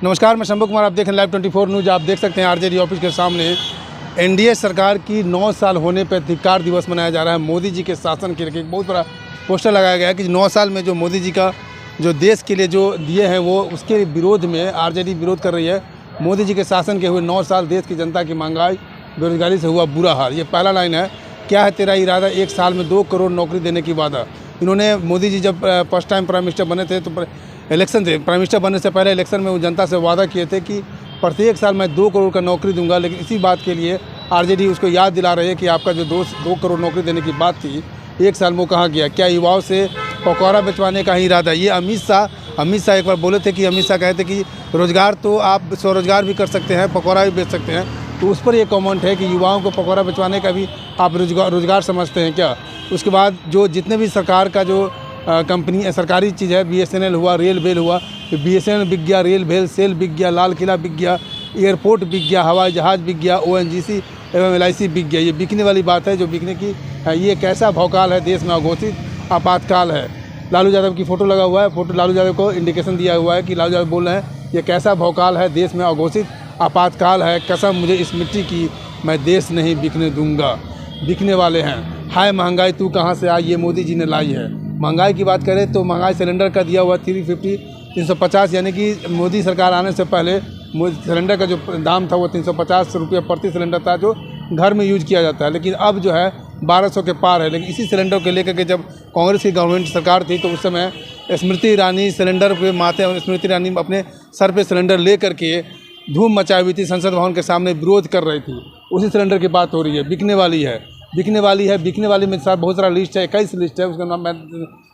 नमस्कार, मैं शंभू कुमार, आप देख रहे हैं लाइव 24 न्यूज़। आप देख सकते हैं आरजेडी ऑफिस के सामने एनडीए सरकार की 9 साल होने पर धिक्कार दिवस मनाया जा रहा है। मोदी जी के शासन के लिए एक बहुत बड़ा पोस्टर लगाया गया है कि 9 साल में जो मोदी जी का जो देश के लिए जो दिए हैं वो उसके विरोध में आरजेडी विरोध कर रही है। मोदी जी के शासन के हुए 9 साल देश की जनता की महंगाई, बेरोजगारी से हुआ बुरा हाल। ये पहला लाइन है, क्या है तेरा इरादा, 1 साल में 2 करोड़ नौकरी देने की वादा। इन्होंने मोदी जी जब फर्स्ट टाइम प्राइम मिनिस्टर बने थे तो इलेक्शन थे, प्राइम मिनिस्टर बनने से पहले इलेक्शन में वो जनता से वादा किए थे कि प्रत्येक साल मैं 2 करोड़ का नौकरी दूंगा। लेकिन इसी बात के लिए आरजेडी उसको याद दिला रही है कि आपका जो 2 करोड़ नौकरी देने की बात थी 1 साल में वो कहाँ गया। क्या युवाओं से पकौड़ा बेचवाने का ही इरादा। ये अमित शाह एक बार बोले थे कि अमित शाह कहते कि रोज़गार तो आप स्वरोजगार भी कर सकते हैं, पकौड़ा भी बेच सकते हैं। तो उस पर ये कमेंट है कि युवाओं को पकौड़ा बेचवाने का भी आप रोज़गार समझते हैं क्या। उसके बाद जो जितने भी सरकार का जो कंपनी सरकारी चीज़ है, BSNL हुआ, रेल बेल हुआ, BSNL बिक गया, रेल बेल सेल बिक गया, लाल किला बिक गया, एयरपोर्ट बिक गया, हवाई जहाज़ बिक गया, ONGC एवं LIC बिक गया। ये बिकने वाली बात है जो बिकने की है। ये कैसा भौकाल है, देश में अघोषित आपातकाल है। लालू यादव की फ़ोटो लगा हुआ है, फोटो लालू यादव को इंडिकेशन दिया हुआ है कि लालू यादव बोल रहे हैं ये कैसा भौकाल है, देश में अघोषित आपातकाल है, कसम मुझे इस मिट्टी की, मैं देश नहीं बिकने दूंगा। बिकने वाले हैं। हाय महंगाई तू कहाँ से आई, ये मोदी जी ने लाई है। महंगाई की बात करें तो महंगाई सिलेंडर का दिया हुआ 350, यानी कि मोदी सरकार आने से पहले सिलेंडर का जो दाम था वो 350 रुपये प्रति सिलेंडर था, जो घर में यूज किया जाता है। लेकिन अब जो है 1200 के पार है। लेकिन इसी सिलेंडर को लेकर के जब कांग्रेस की गवर्नमेंट सरकार थी तो उस समय स्मृति ईरानी सिलेंडर पे माथे, स्मृति ईरानी अपने सर पे सिलेंडर ले करके धूम मचाई हुई थी, संसद भवन के सामने विरोध कर रही थी। उसी सिलेंडर की बात हो रही है। बिकने वाली है। बिकने वाली में साथ बहुत सारा लिस्ट है, 21 लिस्ट है। उसका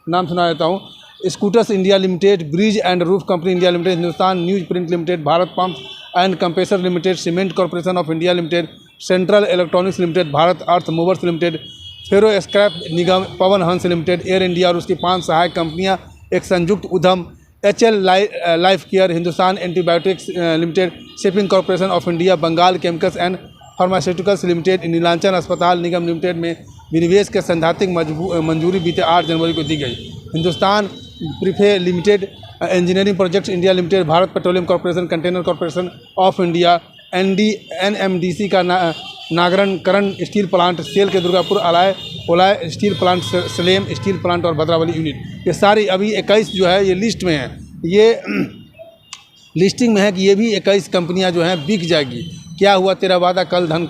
नाम सुना देता हूँ। Scooters India Limited, Bridge and Roof Company India Limited, Hindustan News Print Limited, Bharat Pumps and Compressor Limited, Cement Corporation of India Limited, Central Electronics Limited, Bharat Earth Movers Limited, Ferro Scrap Nigam, Pawan Hans Limited, air India और उसकी 5 सहायक कंपनियां एक संयुक्त उद्यम, HL life care, Hindustan antibiotics limited, shipping corporation of India, Bengal chemicals and pharmaceuticals limited, Nilanchal अस्पताल Nigam limited में विनिवेश के सैद्धांतिक मंजूरी बीते 8 जनवरी को दी गई। Hindustan Prefab Limited, Engineering Projects India Limited, Bharat Petroleum Corporation, Container Corporation of India, NMDC का नागरकरण स्टील प्लांट, सेल के Durgapur Alloy Steel Plant, Salem Steel Plant और भद्रावली यूनिट। ये सारी अभी 21 जो है ये लिस्ट में है, ये लिस्टिंग में है कि ये भी 21 कंपनियां जो हैं बिक जाएगी। क्या हुआ तेरा वादा, कल धन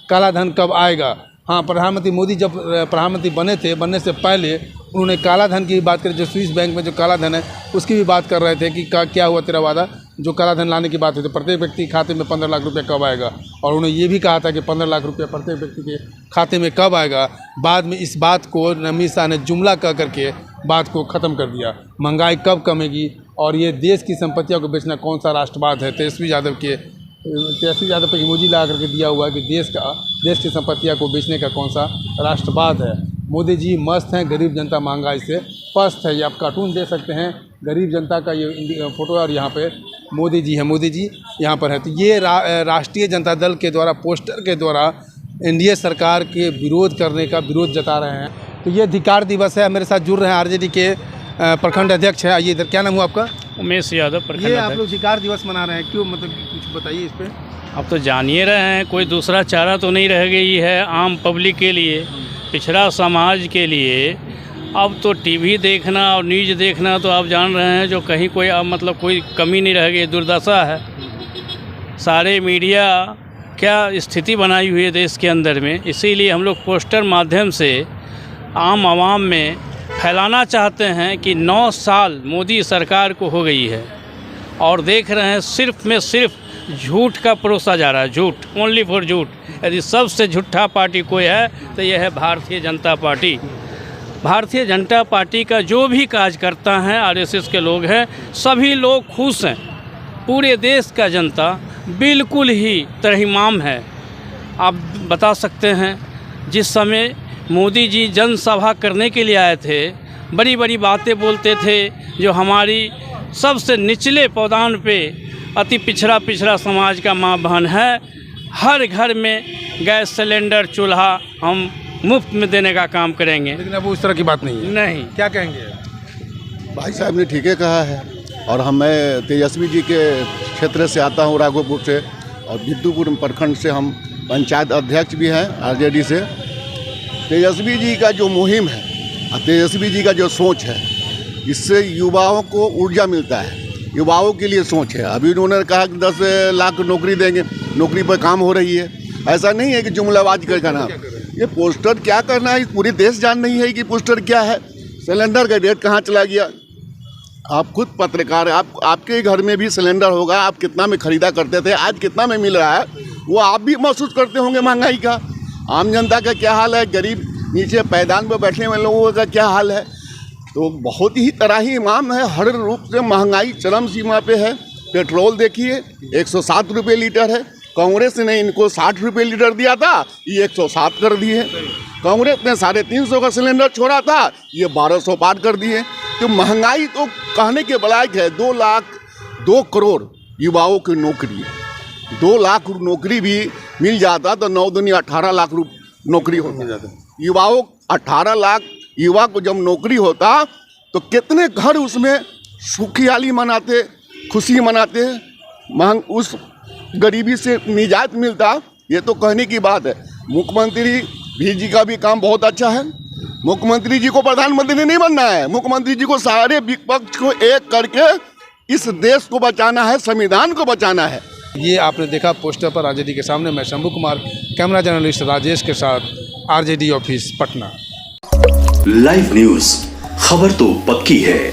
काला धन कब आएगा। हाँ, प्रधानमंत्री मोदी जब प्रधानमंत्री बनने से पहले उन्होंने काला धन की बात करी। जो स्विस बैंक में जो काला धन है उसकी भी बात कर रहे थे कि क्या हुआ तेरा वादा, जो काला धन लाने की बात हुई थी। प्रत्येक व्यक्ति खाते में 15 लाख रुपये कब आएगा। और उन्होंने ये भी कहा था कि 15 लाख रुपये प्रत्येक व्यक्ति के खाते में कब आएगा। बाद में इस बात को अमित शाह ने जुमला कह करके बात को ख़त्म कर दिया। महंगाई कब कमेगी और ये देश की संपत्तियों को बेचना कौन सा राष्ट्रवाद है। तेजस्वी यादव पर इमोजी लगा करके दिया हुआ है कि देश की संपत्तियों को बेचने का कौन सा राष्ट्रवाद है। मोदी जी मस्त हैं, गरीब जनता महंगाई से पस्त है। ये आप कार्टून दे सकते हैं, गरीब जनता का ये फोटो है और यहाँ पे मोदी जी है। मोदी जी यहाँ पर है। तो ये राष्ट्रीय जनता दल के द्वारा पोस्टर के द्वारा एनडीए सरकार के विरोध जता रहे हैं। तो ये धिक्कार दिवस है। मेरे साथ जुड़ रहे हैं आरजेडी के प्रखंड अध्यक्ष है। आइए इधर, क्या नाम हुआ आपका। उमेश यादव, प्रखंड। ये आप लोग धिक्कार दिवस मना रहे हैं, क्यों, मतलब कुछ बताइए इस पर। अब तो जान ही रहे हैं, कोई दूसरा चारा तो नहीं रह गई है आम पब्लिक के लिए, पिछड़ा समाज के लिए। अब तो टीवी देखना और न्यूज़ देखना तो आप जान रहे हैं, जो कहीं कोई मतलब कोई कमी नहीं रह गई, दुर्दशा है। सारे मीडिया क्या स्थिति बनाई हुई है देश के अंदर में। इसीलिए हम लोग पोस्टर माध्यम से आम आवाम में फैलाना चाहते हैं कि 9 साल मोदी सरकार को हो गई है और देख रहे हैं सिर्फ में सिर्फ झूठ का परोसा जा रहा है। झूठ, ओनली फॉर झूठ। यदि सबसे झूठा पार्टी कोई है तो यह है भारतीय जनता पार्टी। भारतीय जनता पार्टी का जो भी कार्यकर्ता हैं, RSS के लोग हैं, सभी लोग खुश हैं। पूरे देश का जनता बिल्कुल ही त्रहिमाम है। आप बता सकते हैं, जिस समय मोदी जी जनसभा करने के लिए आए थे, बड़ी बड़ी बातें बोलते थे, जो हमारी सबसे निचले पौधान पे अति पिछड़ा समाज का माँ बहन है। हर घर में गैस सिलेंडर, चूल्हा हम मुफ्त में देने का काम करेंगे। लेकिन अब उस तरह की बात नहीं है। नहीं, क्या कहेंगे। भाई साहब ने ठीक है कहा है। और मैं तेजस्वी जी के क्षेत्र से आता हूँ, राघोपुर से, और बिद्दुपुर प्रखंड से हम पंचायत अध्यक्ष भी हैं आरजेडी से। तेजस्वी जी का जो मुहिम है और तेजस्वी जी का जो सोच है, इससे युवाओं को ऊर्जा मिलता है, युवाओं के लिए सोच है। अभी उन्होंने कहा कि 10 लाख नौकरी देंगे, नौकरी पर काम हो रही है। ऐसा नहीं है कि जुमलाबाजी कर करना, ये पोस्टर क्या करना है, पूरी देश जान नहीं है कि पोस्टर क्या है। सिलेंडर का रेट कहाँ चला गया, आप खुद पत्रकार, आपके घर में भी सिलेंडर होगा, आप कितना में खरीदा करते थे, आज कितना में मिल रहा है, वो आप भी महसूस करते होंगे महंगाई का। आम जनता का क्या हाल है, गरीब नीचे पैदान पर बैठने वाले लोगों का क्या हाल है। तो बहुत ही त्राहिमाम है, हर रूप से महंगाई चरम सीमा पे है। पेट्रोल देखिए 107 रुपये लीटर है, कांग्रेस ने इनको 60 रुपये लीटर दिया था, ये 107 कर दिए। कांग्रेस ने 350 का सिलेंडर छोड़ा था, ये 1200 पार कर दिए। तो महंगाई तो कहने के लायक है। 2 करोड़ युवाओं की नौकरी, 2 लाख नौकरी भी मिल जाता तो 9 दूनी 18 लाख नौकरी हो जाता। युवाओं 18 लाख युवा को जब नौकरी होता तो कितने घर उसमें सुखियाली मनाते, खुशी मनाते, उस गरीबी से निजात मिलता। ये तो कहने की बात है। मुख्यमंत्री भी जी का भी काम बहुत अच्छा है। मुख्यमंत्री जी को प्रधानमंत्री नहीं बनना है, मुख्यमंत्री जी को सारे विपक्ष को एक करके इस देश को बचाना है, संविधान को बचाना है। ये आपने देखा पोस्टर पर आरजेडी के सामने। मैं शंभू कुमार, कैमरा जर्नलिस्ट राजेश के साथ, RJD office Patna. Live news, खबर तो पक्की है।